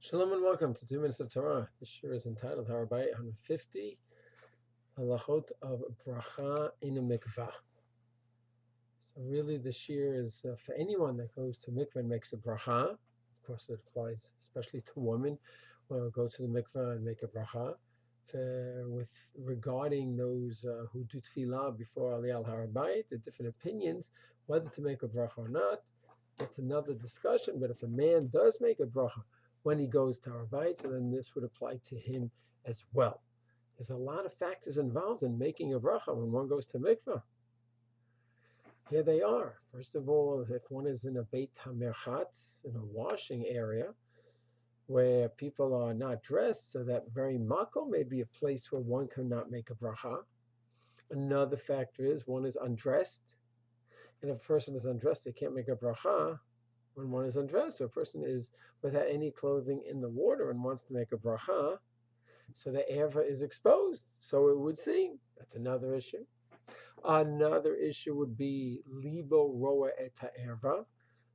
Shalom and welcome to 2 Minutes of Torah. This year is entitled Har Habayit 150, Halachot of Beracha in a Mikva. So really this year is for anyone that goes to Mikva and makes a Beracha. Of course it applies especially to women who go to the Mikva and make a Beracha. Regarding those who do Tefillah before Aliyah Har Habayit, the different opinions, whether to make a Beracha or not, that's another discussion. But if a man does make a Beracha when he goes to Har Habayit, so then this would apply to him as well. There's a lot of factors involved in making a bracha when one goes to mikvah. Here they are. First of all, if one is in a Beit HaMerchatz, in a washing area, where people are not dressed, so that very makom may be a place where one cannot make a bracha. Another factor is one is undressed, and if a person is undressed, they can't make a bracha. When one is undressed, so a person is without any clothing in the water and wants to make a bracha, so the erva is exposed, so it would seem. That's another issue. Another issue would be libo roa et ha'erva,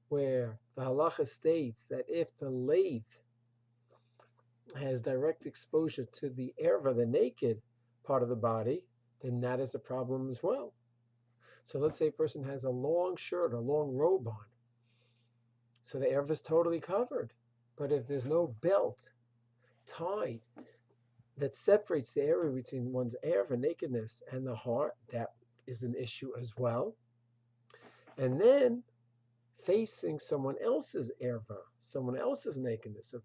where the halacha states that if the lathe has direct exposure to the erva, the naked part of the body, then that is a problem as well. So let's say a person has a long shirt or long robe on, so the erva is totally covered. But if there's no belt tied that separates the area between one's erva, nakedness, and the heart, that is an issue as well. And then facing someone else's erva, someone else's nakedness. So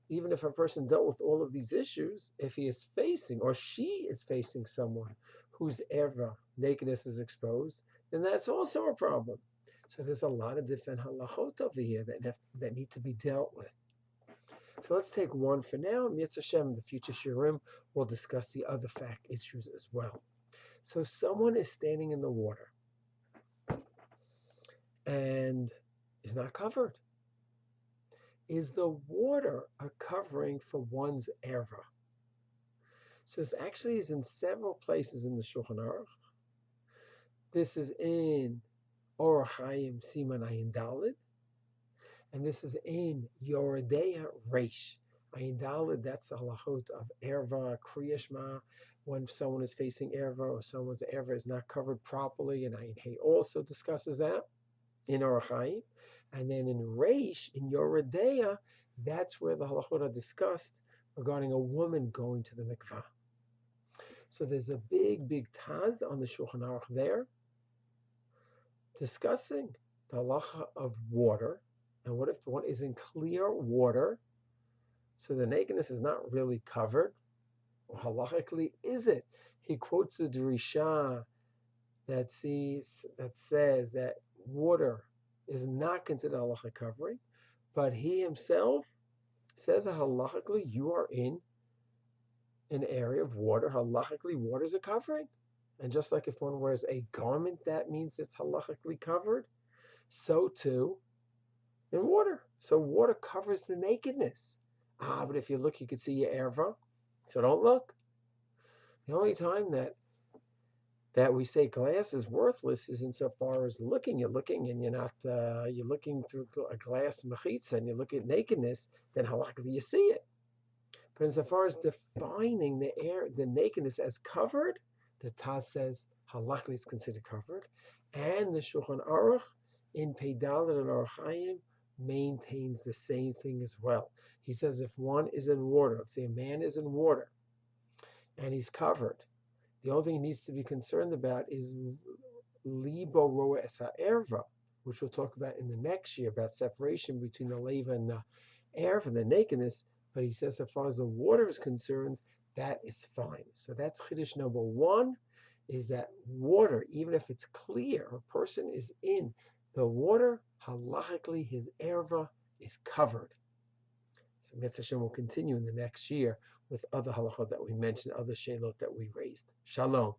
even if a person dealt with all of these issues, if he is facing or she is facing someone whose erva, nakedness, is exposed, then that's also a problem. So there's a lot of different halachot over here that need to be dealt with. So let's take one for now. Mitzvah Hashem, in the future shiurim, we'll discuss the other fact issues as well. So someone is standing in the water and is not covered. Is the water a covering for one's erva? So this actually is in several places in the Shulchan Aruch. This is in Or Chaim Siman Ayin Daled, and this is in Yoredeya Reish. Ayin Daled, that's the halachot of erva, kriyashma, when someone is facing erva or someone's erva is not covered properly, and Ayin Hey also discusses that in Or Chaim. And then in Reish, in Yoredeya, that's where the halachot are discussed regarding a woman going to the mikvah. So there's a big taz on the Shulchan Aruch there, discussing the halacha of water, and what if one is in clear water, so the nakedness is not really covered, or halachically is it? He quotes the Drisha that says that water is not considered halacha covering, but he himself says that halachically you are in an area of water, halachically water is a covering. And just like if one wears a garment, that means it's halachically covered, so too in water. So water covers the nakedness. But if you look, you can see your erva, so don't look. The only time that we say glass is worthless is insofar as looking. You're looking and you're not, you're looking through a glass mechitza and you look at nakedness, then halachically you see it. But insofar as defining the nakedness as covered, the Taz says halachically it's considered covered, and the Shulchan Aruch in Pei Dalet and Or Chaim maintains the same thing as well. He says if one is in water, let's say a man is in water, and he's covered, the only thing he needs to be concerned about is libo roa esa erva, which we'll talk about in the next year, about separation between the leva and the erva, the nakedness. But he says, as far as the water is concerned, that is fine. So that's chiddush number one, is that water, even if it's clear, a person is in the water, halachically his erva is covered. So Mitzvah Hashem will continue in the next year with other halachot that we mentioned, other shelot that we raised. Shalom.